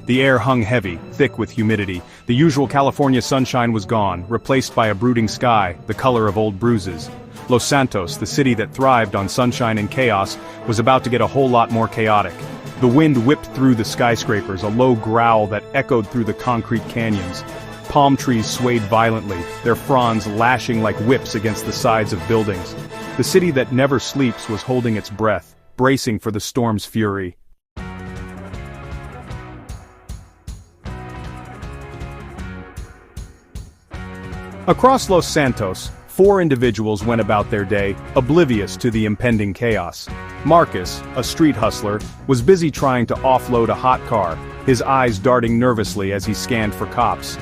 The air hung heavy, thick with humidity. The usual California sunshine was gone, replaced by a brooding sky, the color of old bruises. Los Santos, the city that thrived on sunshine and chaos, was about to get a whole lot more chaotic. The wind whipped through the skyscrapers, a low growl that echoed through the concrete canyons. Palm trees swayed violently, their fronds lashing like whips against the sides of buildings. The city that never sleeps was holding its breath, bracing for the storm's fury. Across Los Santos, 4 individuals went about their day, oblivious to the impending chaos. Marcus, a street hustler, was busy trying to offload a hot car, his eyes darting nervously as he scanned for cops.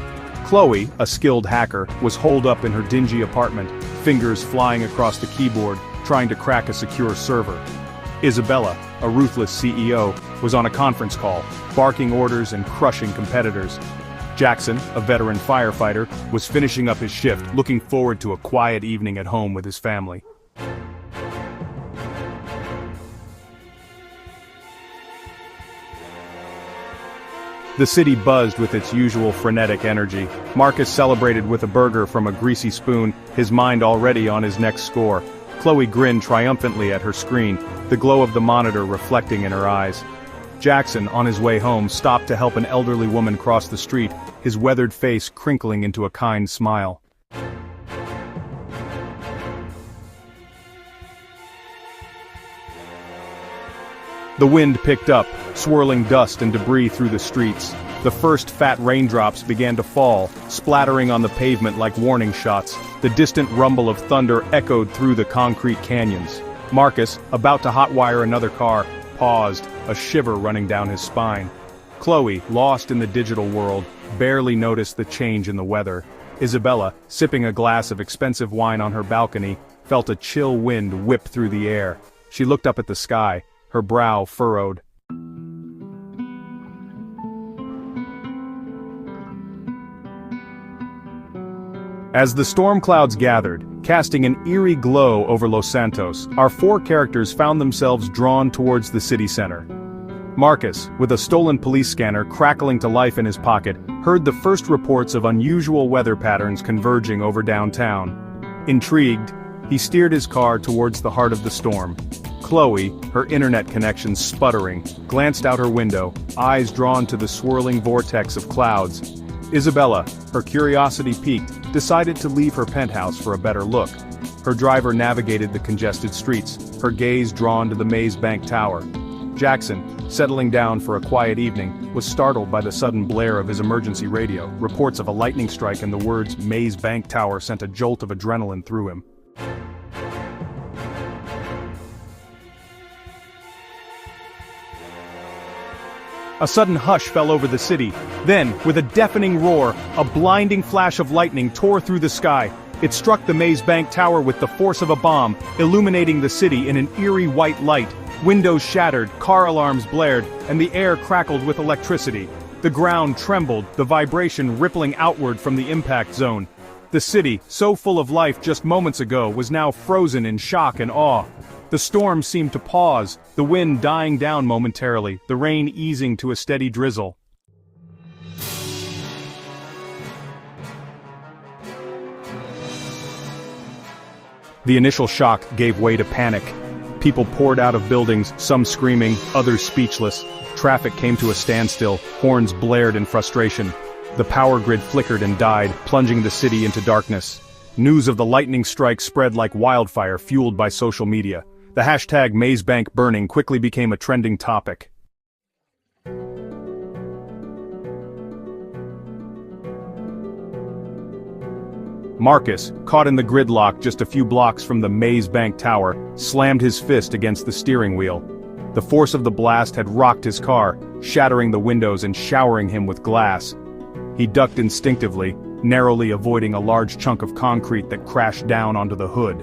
Chloe, a skilled hacker, was holed up in her dingy apartment, fingers flying across the keyboard, trying to crack a secure server. Isabella, a ruthless CEO, was on a conference call, barking orders and crushing competitors. Jackson, a veteran firefighter, was finishing up his shift, looking forward to a quiet evening at home with his family. The city buzzed with its usual frenetic energy. Marcus celebrated with a burger from a greasy spoon, his mind already on his next score. Chloe grinned triumphantly at her screen, the glow of the monitor reflecting in her eyes. Jackson, on his way home, stopped to help an elderly woman cross the street, his weathered face crinkling into a kind smile. The wind picked up, swirling dust and debris through the streets. The first fat raindrops began to fall, splattering on the pavement like warning shots. The distant rumble of thunder echoed through the concrete canyons. Marcus, about to hotwire another car, paused, a shiver running down his spine. Chloe, lost in the digital world, barely noticed the change in the weather. Isabella, sipping a glass of expensive wine on her balcony, felt a chill wind whip through the air. She looked up at the sky, her brow furrowed. As the storm clouds gathered, casting an eerie glow over Los Santos, our 4 characters found themselves drawn towards the city center. Marcus, with a stolen police scanner crackling to life in his pocket, heard the first reports of unusual weather patterns converging over downtown. Intrigued, he steered his car towards the heart of the storm. Chloe, her internet connection sputtering, glanced out her window, eyes drawn to the swirling vortex of clouds. Isabella, her curiosity piqued, decided to leave her penthouse for a better look. Her driver navigated the congested streets, her gaze drawn to the Maze Bank Tower. Jackson, settling down for a quiet evening, was startled by the sudden blare of his emergency radio. Reports of a lightning strike and the words Maze Bank Tower sent a jolt of adrenaline through him. A sudden hush fell over the city. Then, with a deafening roar, a blinding flash of lightning tore through the sky. It struck the Maze Bank Tower with the force of a bomb, illuminating the city in an eerie white light. Windows shattered, car alarms blared, and the air crackled with electricity. The ground trembled, the vibration rippling outward from the impact zone. The city, so full of life just moments ago, was now frozen in shock and awe. The storm seemed to pause, the wind dying down momentarily, the rain easing to a steady drizzle. The initial shock gave way to panic. People poured out of buildings, some screaming, others speechless. Traffic came to a standstill, horns blared in frustration. The power grid flickered and died, plunging the city into darkness. News of the lightning strike spread like wildfire, fueled by social media. The hashtag MazeBankBurning quickly became a trending topic. Marcus, caught in the gridlock just a few blocks from the Maze Bank Tower, slammed his fist against the steering wheel. The force of the blast had rocked his car, shattering the windows and showering him with glass. He ducked instinctively, narrowly avoiding a large chunk of concrete that crashed down onto the hood.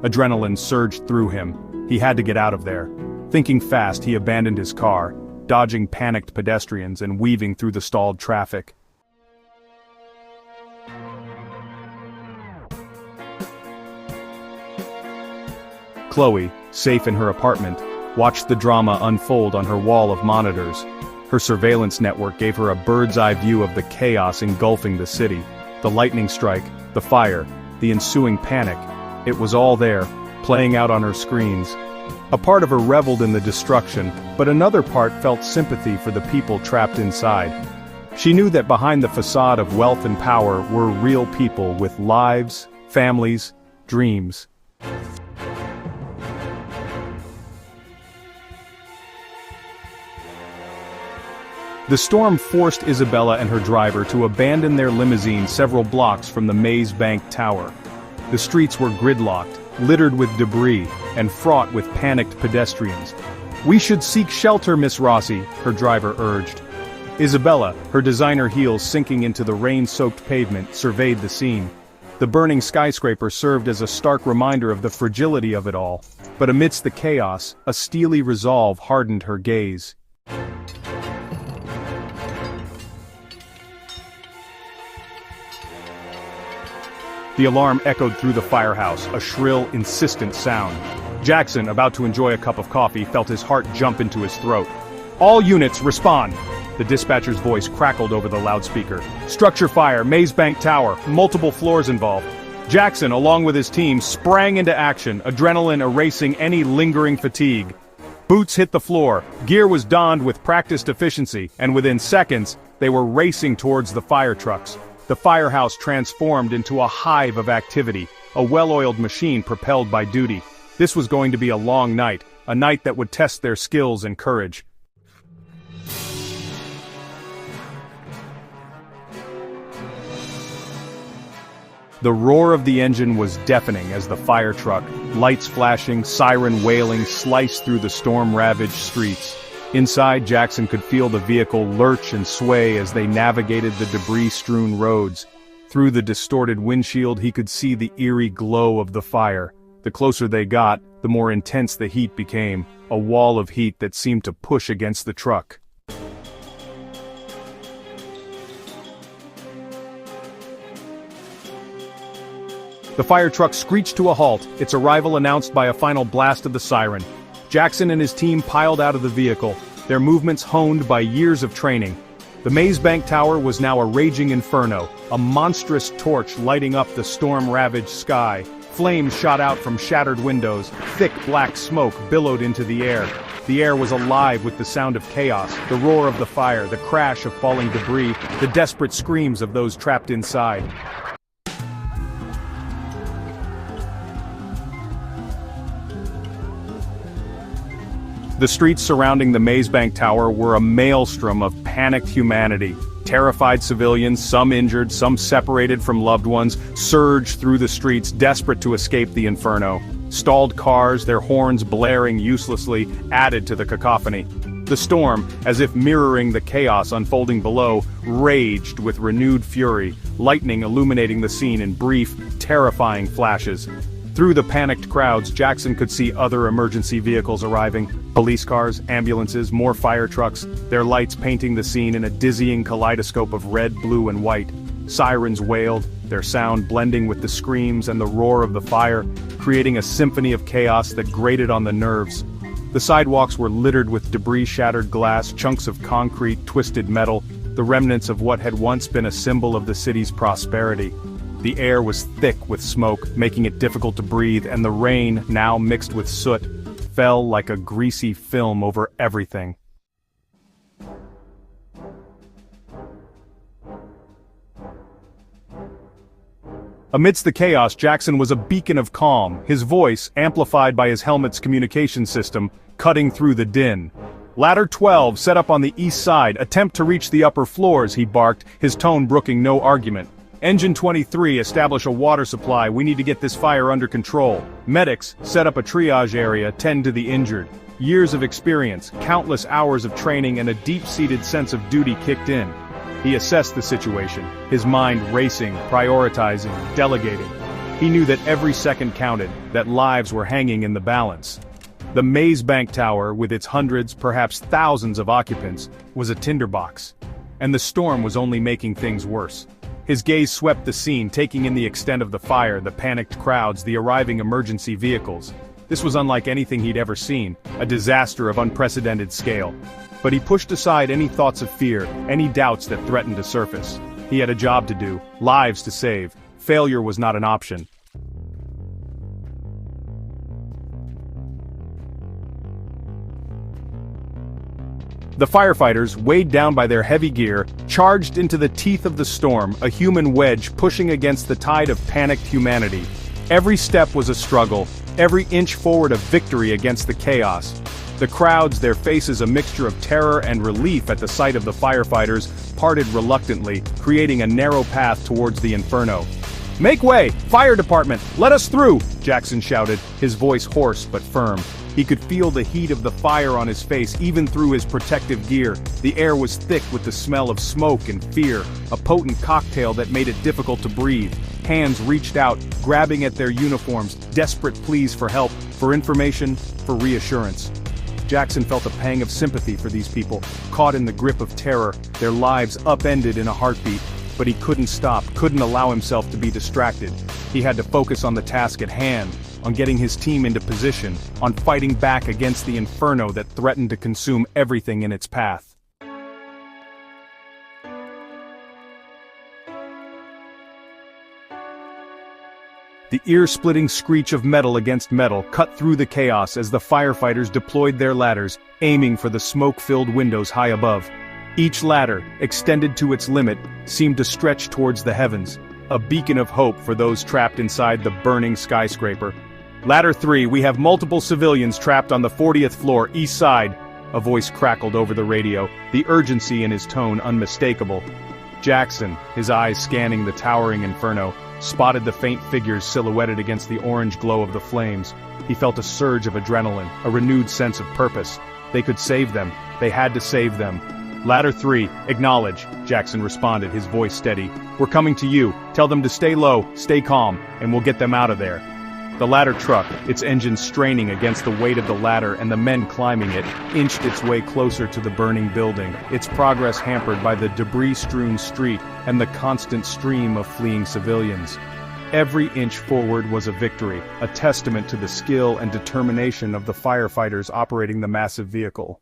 Adrenaline surged through him. He had to get out of there. Thinking fast, he abandoned his car, dodging panicked pedestrians and weaving through the stalled traffic. Chloe, safe in her apartment, watched the drama unfold on her wall of monitors. Her surveillance network gave her a bird's-eye view of the chaos engulfing the city. The lightning strike, the fire, the ensuing panic. It was all there, playing out on her screens. A part of her reveled in the destruction, but another part felt sympathy for the people trapped inside. She knew that behind the facade of wealth and power were real people with lives, families, dreams. The storm forced Isabella and her driver to abandon their limousine several blocks from the Maze Bank Tower. The streets were gridlocked, littered with debris, and fraught with panicked pedestrians. "We should seek shelter, Miss Rossi," her driver urged. Isabella, her designer heels sinking into the rain-soaked pavement, surveyed the scene. The burning skyscraper served as a stark reminder of the fragility of it all. But amidst the chaos, a steely resolve hardened her gaze. The alarm echoed through the firehouse, a shrill, insistent sound. Jackson, about to enjoy a cup of coffee, felt his heart jump into his throat. "All units, respond!" The dispatcher's voice crackled over the loudspeaker. "Structure fire, Maze Bank Tower, multiple floors involved." Jackson, along with his team, sprang into action, adrenaline erasing any lingering fatigue. Boots hit the floor, gear was donned with practiced efficiency, and within seconds, they were racing towards the fire trucks. The firehouse transformed into a hive of activity, a well-oiled machine propelled by duty. This was going to be a long night, a night that would test their skills and courage. The roar of the engine was deafening as the fire truck, lights flashing, siren wailing, sliced through the storm-ravaged streets. Inside, Jackson could feel the vehicle lurch and sway as they navigated the debris-strewn roads. Through the distorted windshield, he could see the eerie glow of the fire. The closer they got, the more intense the heat became, a wall of heat that seemed to push against the truck. The fire truck screeched to a halt, its arrival announced by a final blast of the siren. Jackson and his team piled out of the vehicle, their movements honed by years of training. The Maze Bank Tower was now a raging inferno, a monstrous torch lighting up the storm-ravaged sky. Flames shot out from shattered windows, thick black smoke billowed into the air. The air was alive with the sound of chaos, the roar of the fire, the crash of falling debris, the desperate screams of those trapped inside. The streets surrounding the Maze Bank Tower were a maelstrom of panicked humanity. Terrified civilians, some injured, some separated from loved ones, surged through the streets, desperate to escape the inferno. Stalled cars, their horns blaring uselessly, added to the cacophony. The storm, as if mirroring the chaos unfolding below, raged with renewed fury, lightning illuminating the scene in brief, terrifying flashes. Through the panicked crowds, Jackson could see other emergency vehicles arriving. Police cars, ambulances, more fire trucks, their lights painting the scene in a dizzying kaleidoscope of red, blue, and white. Sirens wailed, their sound blending with the screams and the roar of the fire, creating a symphony of chaos that grated on the nerves. The sidewalks were littered with debris, shattered glass, chunks of concrete, twisted metal, the remnants of what had once been a symbol of the city's prosperity. The air was thick with smoke, making it difficult to breathe, and the rain, now mixed with soot, fell like a greasy film over everything. Amidst the chaos, Jackson was a beacon of calm, his voice, amplified by his helmet's communication system, cutting through the din. "Ladder 12, set up on the east side, attempt to reach the upper floors," he barked, his tone brooking no argument. "Engine 23, establish a water supply, we need to get this fire under control. Medics, set up a triage area, tend to the injured." Years of experience, countless hours of training, and a deep-seated sense of duty kicked in. He assessed the situation, his mind racing, prioritizing, delegating. He knew that every second counted, that lives were hanging in the balance. The Maze Bank Tower, with its hundreds, perhaps thousands of occupants, was a tinderbox. And the storm was only making things worse. His gaze swept the scene, taking in the extent of the fire, the panicked crowds, the arriving emergency vehicles. This was unlike anything he'd ever seen, a disaster of unprecedented scale. But he pushed aside any thoughts of fear, any doubts that threatened to surface. He had a job to do, lives to save. Failure was not an option. The firefighters, weighed down by their heavy gear, charged into the teeth of the storm, a human wedge pushing against the tide of panicked humanity. Every step was a struggle, every inch forward a victory against the chaos. The crowds, their faces a mixture of terror and relief at the sight of the firefighters, parted reluctantly, creating a narrow path towards the inferno. "Make way! Fire department! Let us through!" Jackson shouted, his voice hoarse but firm. He could feel the heat of the fire on his face even through his protective gear. The air was thick with the smell of smoke and fear, a potent cocktail that made it difficult to breathe. Hands reached out, grabbing at their uniforms, desperate pleas for help, for information, for reassurance. Jackson felt a pang of sympathy for these people, caught in the grip of terror, their lives upended in a heartbeat. But he couldn't stop, couldn't allow himself to be distracted. He had to focus on the task at hand, on getting his team into position, on fighting back against the inferno that threatened to consume everything in its path. The ear-splitting screech of metal against metal cut through the chaos as the firefighters deployed their ladders, aiming for the smoke-filled windows high above. Each ladder, extended to its limit, seemed to stretch towards the heavens, a beacon of hope for those trapped inside the burning skyscraper. "Ladder 3, we have multiple civilians trapped on the 40th floor, east side," a voice crackled over the radio, the urgency in his tone unmistakable. Jackson, his eyes scanning the towering inferno, spotted the faint figures silhouetted against the orange glow of the flames. He felt a surge of adrenaline, a renewed sense of purpose. They could save them. They had to save them. "Ladder 3, acknowledge," Jackson responded, his voice steady. "We're coming to you. Tell them to stay low, stay calm, and we'll get them out of there." The ladder truck, its engine straining against the weight of the ladder and the men climbing it, inched its way closer to the burning building, its progress hampered by the debris-strewn street and the constant stream of fleeing civilians. Every inch forward was a victory, a testament to the skill and determination of the firefighters operating the massive vehicle.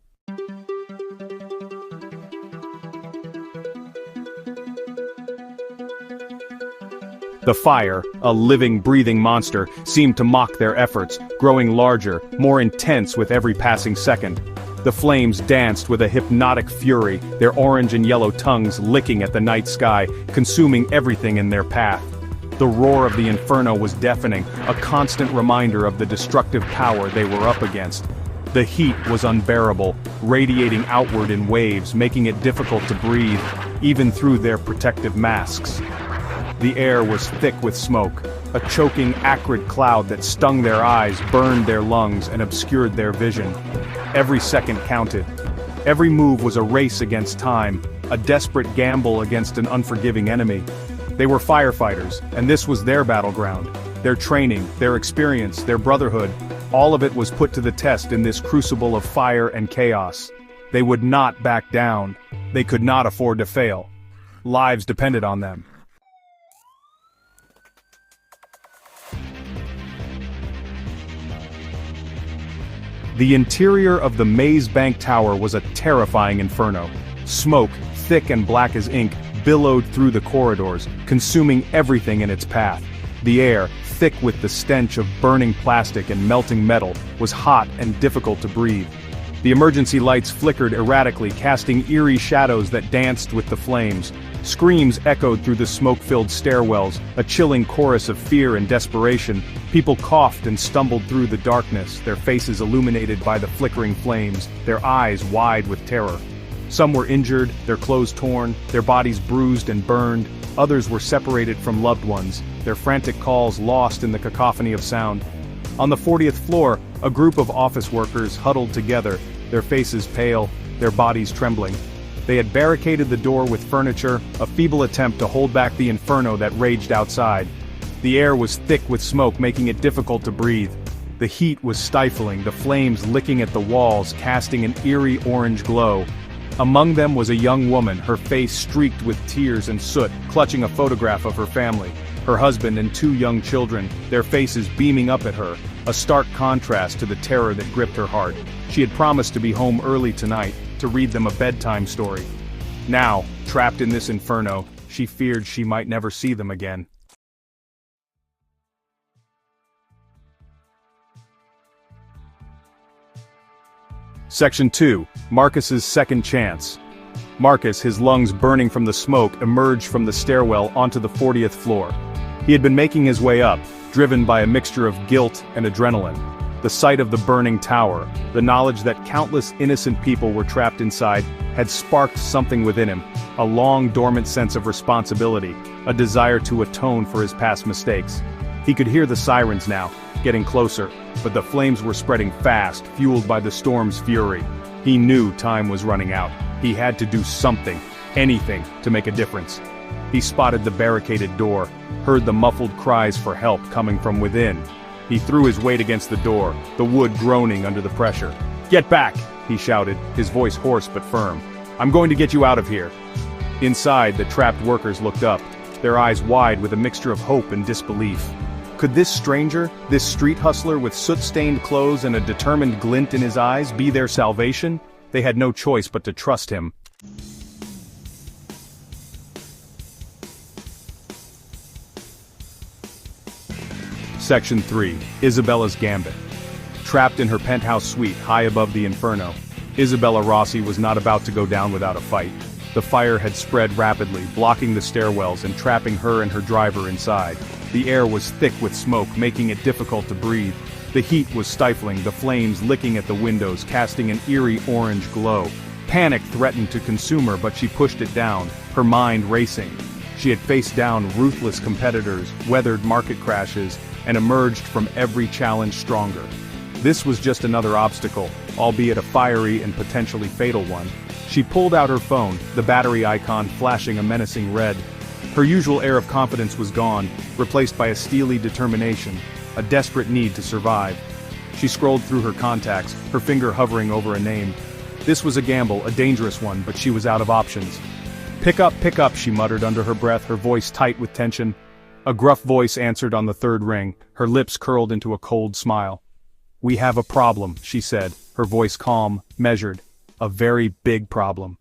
The fire, a living, breathing monster, seemed to mock their efforts, growing larger, more intense with every passing second. The flames danced with a hypnotic fury, their orange and yellow tongues licking at the night sky, consuming everything in their path. The roar of the inferno was deafening, a constant reminder of the destructive power they were up against. The heat was unbearable, radiating outward in waves, making it difficult to breathe, even through their protective masks. The air was thick with smoke, a choking, acrid cloud that stung their eyes, burned their lungs, and obscured their vision. Every second counted. Every move was a race against time, a desperate gamble against an unforgiving enemy. They were firefighters, and this was their battleground. Their training, their experience, their brotherhood, all of it was put to the test in this crucible of fire and chaos. They would not back down. They could not afford to fail. Lives depended on them. The interior of the Maze Bank Tower was a terrifying inferno. Smoke, thick and black as ink, billowed through the corridors, consuming everything in its path. The air, thick with the stench of burning plastic and melting metal, was hot and difficult to breathe. The emergency lights flickered erratically, casting eerie shadows that danced with the flames. Screams echoed through the smoke-filled stairwells, a chilling chorus of fear and desperation. People coughed and stumbled through the darkness, their faces illuminated by the flickering flames, their eyes wide with terror. Some were injured, their clothes torn, their bodies bruised and burned. Others were separated from loved ones, their frantic calls lost in the cacophony of sound. On the 40th floor, a group of office workers huddled together, their faces pale, their bodies trembling. They had barricaded the door with furniture, a feeble attempt to hold back the inferno that raged outside. The air was thick with smoke, making it difficult to breathe. The heat was stifling, the flames licking at the walls, casting an eerie orange glow. Among them was a young woman, her face streaked with tears and soot, clutching a photograph of her family. Her husband and two young children, their faces beaming up at her, a stark contrast to the terror that gripped her heart. She had promised to be home early tonight, to read them a bedtime story. Now, trapped in this inferno, she feared she might never see them again. Section 2. Marcus's Second Chance. Marcus, his lungs burning from the smoke, emerged from the stairwell onto the 40th floor. He had been making his way up, driven by a mixture of guilt and adrenaline. The sight of the burning tower, the knowledge that countless innocent people were trapped inside, had sparked something within him, a long-dormant sense of responsibility, a desire to atone for his past mistakes. He could hear the sirens now, getting closer, but the flames were spreading fast, fueled by the storm's fury. He knew time was running out. He had to do something, anything, to make a difference. He spotted the barricaded door, heard the muffled cries for help coming from within. He threw his weight against the door, the wood groaning under the pressure. "Get back!" he shouted, his voice hoarse but firm. "I'm going to get you out of here." Inside, the trapped workers looked up, their eyes wide with a mixture of hope and disbelief. Could this stranger, this street hustler with soot-stained clothes and a determined glint in his eyes, be their salvation? They had no choice but to trust him. Section 3. Isabella's Gambit. Trapped in her penthouse suite high above the inferno, Isabella Rossi was not about to go down without a fight. The fire had spread rapidly, blocking the stairwells and trapping her and her driver inside. The air was thick with smoke, making it difficult to breathe. The heat was stifling, the flames licking at the windows, casting an eerie orange glow. Panic threatened to consume her, but she pushed it down, her mind racing. She had faced down ruthless competitors, weathered market crashes, and emerged from every challenge stronger. This was just another obstacle, albeit a fiery and potentially fatal one. She pulled out her phone, the battery icon flashing a menacing red. Her usual air of confidence was gone, replaced by a steely determination, a desperate need to survive. She scrolled through her contacts, her finger hovering over a name. This was a gamble, a dangerous one, but she was out of options. Pick up, she muttered under her breath, her voice tight with tension. A gruff voice answered on the third ring, her lips curled into a cold smile. "We have a problem," she said, her voice calm, measured. "A very big problem."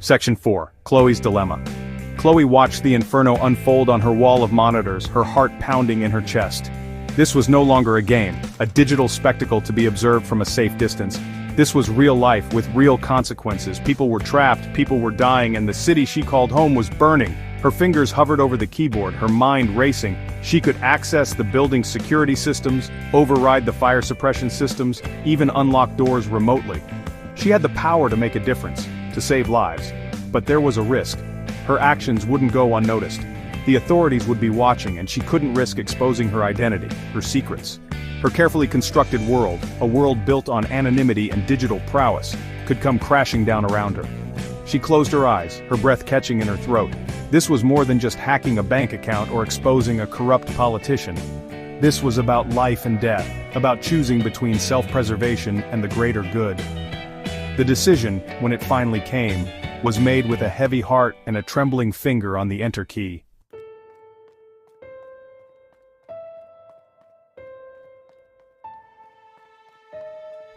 Section 4. Chloe's Dilemma. Chloe watched the inferno unfold on her wall of monitors, her heart pounding in her chest. This was no longer a game, a digital spectacle to be observed from a safe distance. This was real life with real consequences. People were trapped, people were dying, and the city she called home was burning. Her fingers hovered over the keyboard, her mind racing. She could access the building's security systems, override the fire suppression systems, even unlock doors remotely. She had the power to make a difference, to save lives. But there was a risk. Her actions wouldn't go unnoticed. The authorities would be watching, and she couldn't risk exposing her identity, her secrets. Her carefully constructed world, a world built on anonymity and digital prowess, could come crashing down around her. She closed her eyes, her breath catching in her throat. This was more than just hacking a bank account or exposing a corrupt politician. This was about life and death, about choosing between self-preservation and the greater good. The decision, when it finally came, was made with a heavy heart and a trembling finger on the enter key.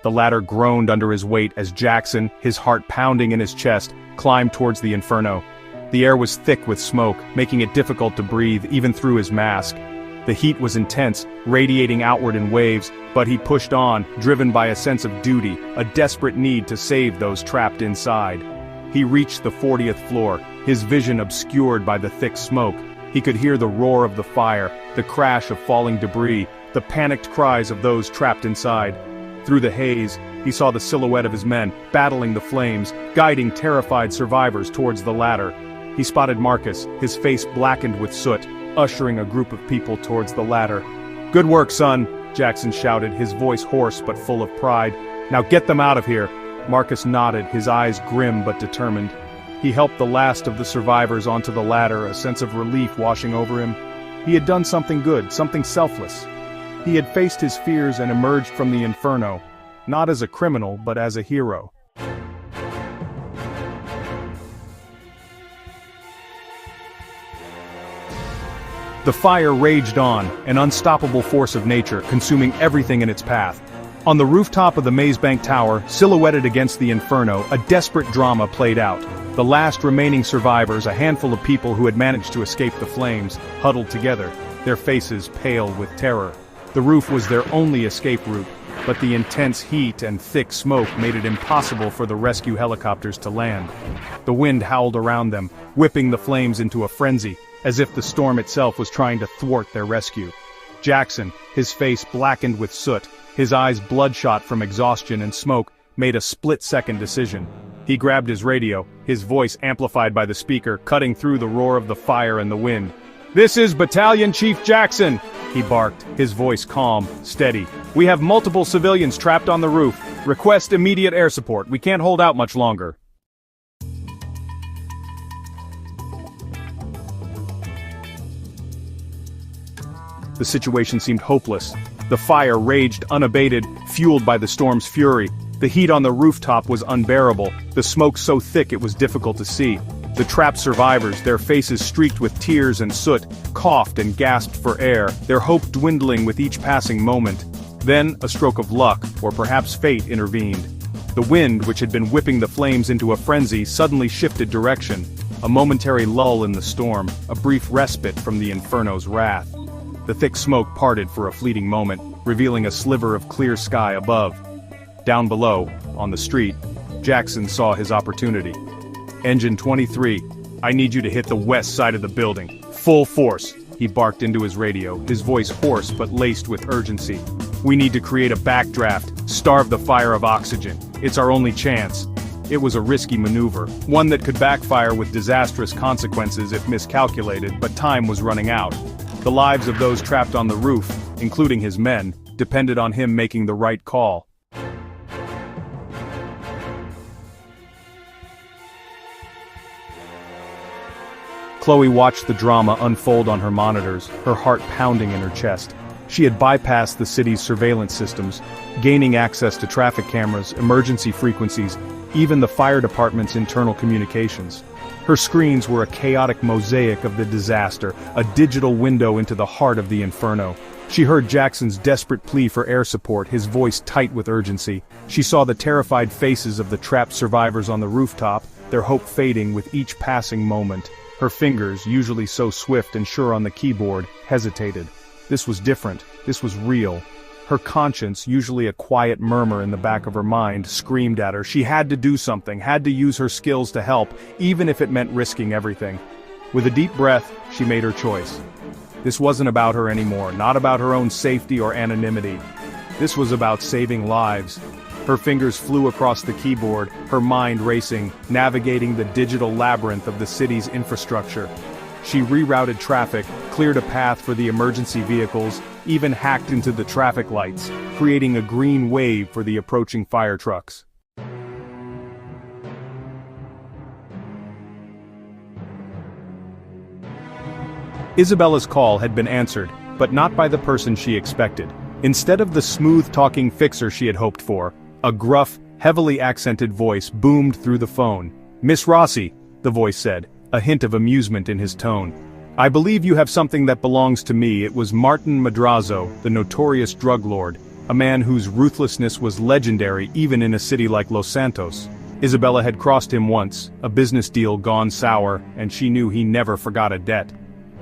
The latter groaned under his weight as Jackson, his heart pounding in his chest, climbed towards the inferno. The air was thick with smoke, making it difficult to breathe even through his mask. The heat was intense, radiating outward in waves, but he pushed on, driven by a sense of duty, a desperate need to save those trapped inside. He reached the 40th floor, his vision obscured by the thick smoke. He could hear the roar of the fire, the crash of falling debris, the panicked cries of those trapped inside. Through the haze, he saw the silhouette of his men, battling the flames, guiding terrified survivors towards the ladder. He spotted Marcus, his face blackened with soot, ushering a group of people towards the ladder. "Good work, son," Jackson shouted, his voice hoarse but full of pride. "Now get them out of here." Marcus nodded, his eyes grim but determined. He helped the last of the survivors onto the ladder, a sense of relief washing over him. He had done something good, something selfless. He had faced his fears and emerged from the inferno, not as a criminal but as a hero. The fire raged on, an unstoppable force of nature, consuming everything in its path. On the rooftop of the Mazebank Tower, silhouetted against the inferno, a desperate drama played out. The last remaining survivors, a handful of people who had managed to escape the flames, huddled together, their faces pale with terror. The roof was their only escape route, but the intense heat and thick smoke made it impossible for the rescue helicopters to land. The wind howled around them, whipping the flames into a frenzy, as if the storm itself was trying to thwart their rescue. Jackson, his face blackened with soot, his eyes bloodshot from exhaustion and smoke, made a split-second decision. He grabbed his radio, his voice amplified by the speaker, cutting through the roar of the fire and the wind. "This is Battalion Chief Jackson," he barked, his voice calm, steady. "We have multiple civilians trapped on the roof. Request immediate air support. We can't hold out much longer." The situation seemed hopeless. The fire raged unabated, fueled by the storm's fury. The heat on the rooftop was unbearable, the smoke so thick it was difficult to see. The trapped survivors, their faces streaked with tears and soot, coughed and gasped for air, their hope dwindling with each passing moment. Then, a stroke of luck, or perhaps fate, intervened. The wind, which had been whipping the flames into a frenzy, suddenly shifted direction. A momentary lull in the storm, a brief respite from the inferno's wrath. The thick smoke parted for a fleeting moment, revealing a sliver of clear sky above. Down below, on the street, Jackson saw his opportunity. "Engine 23, I need you to hit the west side of the building. Full force," he barked into his radio, his voice hoarse but laced with urgency. "We need to create a backdraft, starve the fire of oxygen. It's our only chance." It was a risky maneuver, one that could backfire with disastrous consequences if miscalculated, but time was running out. The lives of those trapped on the roof, including his men, depended on him making the right call. Chloe watched the drama unfold on her monitors, her heart pounding in her chest. She had bypassed the city's surveillance systems, gaining access to traffic cameras, emergency frequencies, even the fire department's internal communications. Her screens were a chaotic mosaic of the disaster, a digital window into the heart of the inferno. She heard Jackson's desperate plea for air support, his voice tight with urgency. She saw the terrified faces of the trapped survivors on the rooftop, their hope fading with each passing moment. Her fingers, usually so swift and sure on the keyboard, hesitated. This was different. This was real. Her conscience, usually a quiet murmur in the back of her mind, screamed at her. She had to do something, had to use her skills to help, even if it meant risking everything. With a deep breath, she made her choice. This wasn't about her anymore, not about her own safety or anonymity. This was about saving lives. Her fingers flew across the keyboard, her mind racing, navigating the digital labyrinth of the city's infrastructure. She rerouted traffic, cleared a path for the emergency vehicles, even hacked into the traffic lights, creating a green wave for the approaching fire trucks. Isabella's call had been answered, but not by the person she expected. Instead of the smooth-talking fixer she had hoped for, a gruff, heavily accented voice boomed through the phone. "Miss Rossi," the voice said, a hint of amusement in his tone. "I believe you have something that belongs to me." It was Martin Madrazo, the notorious drug lord, a man whose ruthlessness was legendary even in a city like Los Santos. Isabella had crossed him once, a business deal gone sour, and she knew he never forgot a debt.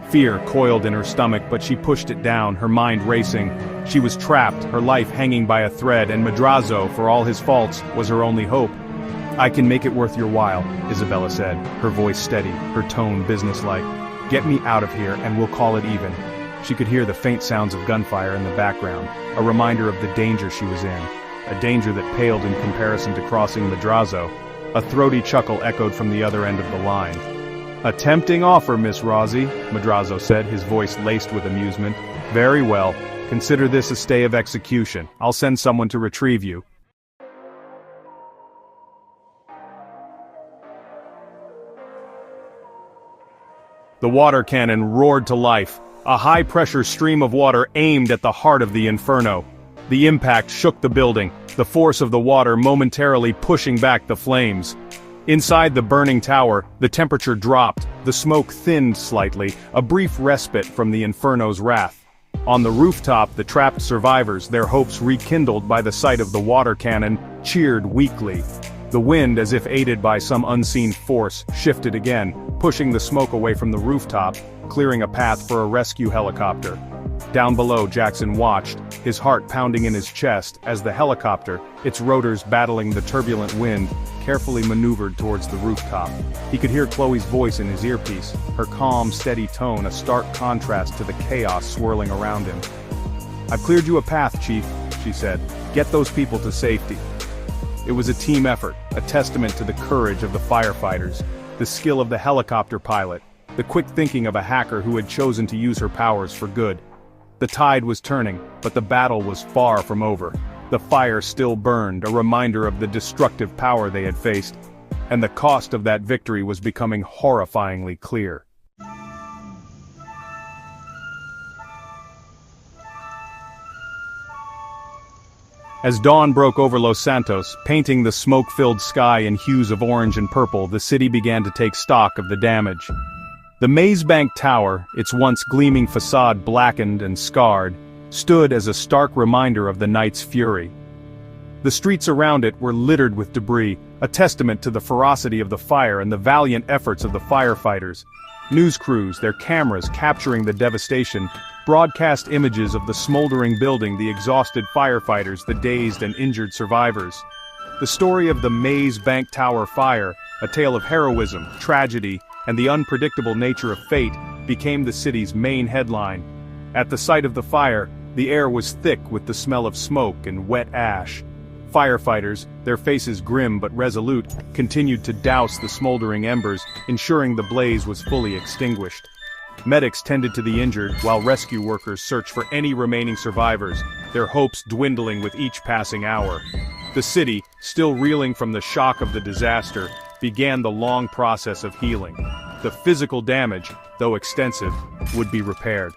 Fear coiled in her stomach, but she pushed it down, her mind racing. She was trapped, her life hanging by a thread, and Madrazo, for all his faults, was her only hope. "I can make it worth your while," Isabella said, her voice steady, her tone businesslike. "Get me out of here, and we'll call it even." She could hear the faint sounds of gunfire in the background, a reminder of the danger she was in, a danger that paled in comparison to crossing Madrazo. A throaty chuckle echoed from the other end of the line. "A tempting offer, Miss Rossi," Madrazo said, his voice laced with amusement. "Very well. Consider this a stay of execution. I'll send someone to retrieve you." The water cannon roared to life, a high-pressure stream of water aimed at the heart of the inferno. The impact shook the building, the force of the water momentarily pushing back the flames. Inside the burning tower, the temperature dropped, The smoke thinned slightly, a brief respite from the inferno's wrath. On the rooftop, the trapped survivors, their hopes rekindled by the sight of the water cannon, cheered weakly. The wind, as if aided by some unseen force, shifted again, pushing the smoke away from the rooftop, clearing a path for a rescue helicopter. Down below, Jackson watched, his heart pounding in his chest, as the helicopter, its rotors battling the turbulent wind, carefully maneuvered towards the rooftop. He could hear Chloe's voice in his earpiece, her calm, steady tone a stark contrast to the chaos swirling around him. "I've cleared you a path, Chief," she said. "Get those people to safety." It was a team effort, a testament to the courage of the firefighters, the skill of the helicopter pilot, the quick thinking of a hacker who had chosen to use her powers for good. The tide was turning, but the battle was far from over. The fire still burned, a reminder of the destructive power they had faced, and the cost of that victory was becoming horrifyingly clear. As dawn broke over Los Santos, painting the smoke-filled sky in hues of orange and purple, the city began to take stock of the damage. The Maze Bank Tower, its once gleaming facade blackened and scarred, stood as a stark reminder of the night's fury. The streets around it were littered with debris, a testament to the ferocity of the fire and the valiant efforts of the firefighters. News crews, their cameras capturing the devastation, broadcast images of the smoldering building, the exhausted firefighters, the dazed and injured survivors. The story of the Maze Bank Tower fire, a tale of heroism, tragedy, and the unpredictable nature of fate, became the city's main headline. At the site of the fire, the air was thick with the smell of smoke and wet ash. Firefighters, their faces grim but resolute, continued to douse the smoldering embers, ensuring the blaze was fully extinguished. Medics tended to the injured, while rescue workers searched for any remaining survivors, their hopes dwindling with each passing hour. The city, still reeling from the shock of the disaster, began the long process of healing. The physical damage, though extensive, would be repaired.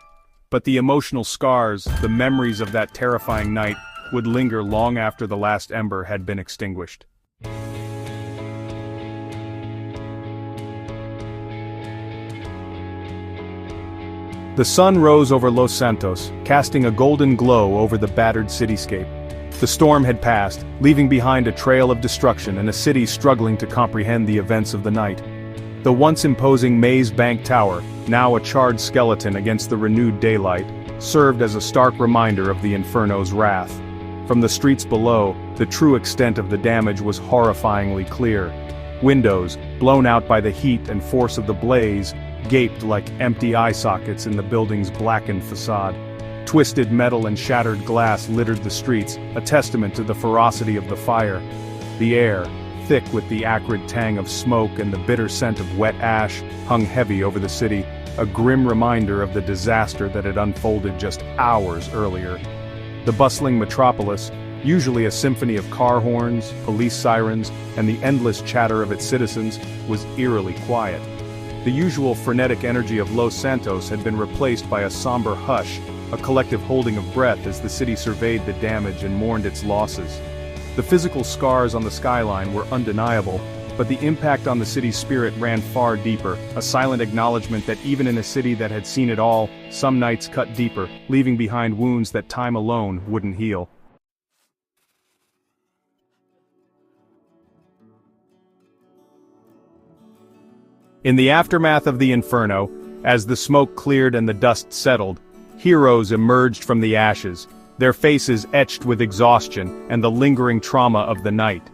But the emotional scars, the memories of that terrifying night, would linger long after the last ember had been extinguished. The sun rose over Los Santos, casting a golden glow over the battered cityscape. The storm had passed, leaving behind a trail of destruction and a city struggling to comprehend the events of the night. The once imposing Maze Bank Tower, now a charred skeleton against the renewed daylight, served as a stark reminder of the Inferno's wrath. From the streets below, the true extent of the damage was horrifyingly clear. Windows, blown out by the heat and force of the blaze, gaped like empty eye sockets in the building's blackened facade. Twisted metal and shattered glass littered the streets, a testament to the ferocity of the fire. The air, thick with the acrid tang of smoke and the bitter scent of wet ash, hung heavy over the city, a grim reminder of the disaster that had unfolded just hours earlier. The bustling metropolis, usually a symphony of car horns, police sirens, and the endless chatter of its citizens, was eerily quiet. The usual frenetic energy of Los Santos had been replaced by a somber hush, a collective holding of breath as the city surveyed the damage and mourned its losses. The physical scars on the skyline were undeniable, but the impact on the city's spirit ran far deeper, a silent acknowledgement that even in a city that had seen it all, some nights cut deeper, leaving behind wounds that time alone wouldn't heal. In the aftermath of the inferno, as the smoke cleared and the dust settled, heroes emerged from the ashes, their faces etched with exhaustion and the lingering trauma of the night.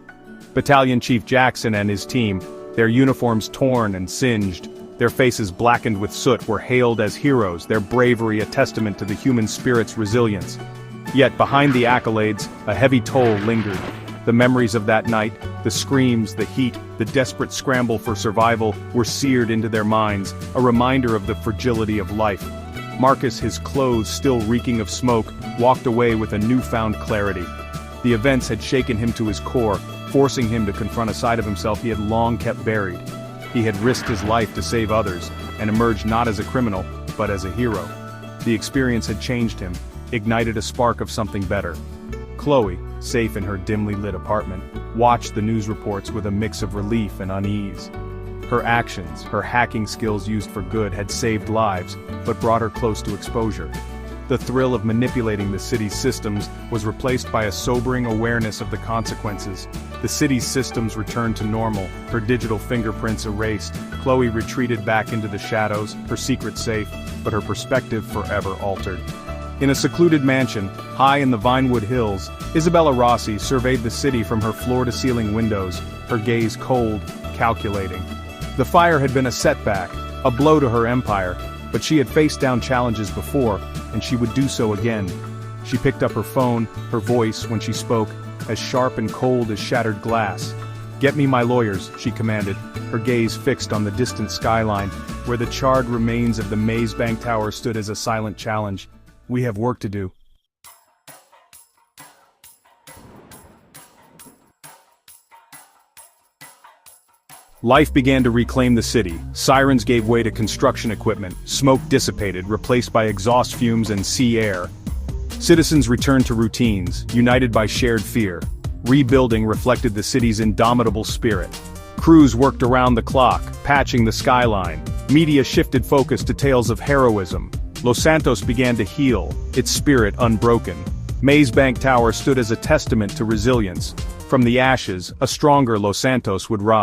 Battalion Chief Jackson and his team, their uniforms torn and singed, their faces blackened with soot, were hailed as heroes, their bravery a testament to the human spirit's resilience. Yet behind the accolades, a heavy toll lingered. The memories of that night, the screams, the heat, the desperate scramble for survival, were seared into their minds, a reminder of the fragility of life. Marcus, his clothes still reeking of smoke, walked away with a newfound clarity. The events had shaken him to his core, forcing him to confront a side of himself he had long kept buried. He had risked his life to save others, and emerged not as a criminal, but as a hero. The experience had changed him, ignited a spark of something better. Chloe, safe in her dimly lit apartment, watched the news reports with a mix of relief and unease. Her actions, her hacking skills used for good had saved lives, but brought her close to exposure. The thrill of manipulating the city's systems was replaced by a sobering awareness of the consequences. The city's systems returned to normal, her digital fingerprints erased. Chloe retreated back into the shadows, her secret safe, but her perspective forever altered. In a secluded mansion, high in the Vinewood Hills, Isabella Rossi surveyed the city from her floor-to-ceiling windows, her gaze cold, calculating. The fire had been a setback, a blow to her empire, but she had faced down challenges before, and she would do so again. She picked up her phone, her voice, when she spoke, as sharp and cold as shattered glass. "Get me my lawyers," she commanded, her gaze fixed on the distant skyline, where the charred remains of the Maze Bank Tower stood as a silent challenge. "We have work to do." Life began to reclaim the city. Sirens gave way to construction equipment, smoke dissipated, replaced by exhaust fumes and sea air. Citizens returned to routines, united by shared fear. Rebuilding reflected the city's indomitable spirit. Crews worked around the clock, patching the skyline. Media shifted focus to tales of heroism. Los Santos began to heal, its spirit unbroken. Maze Bank Tower stood as a testament to resilience. From the ashes, a stronger Los Santos would rise.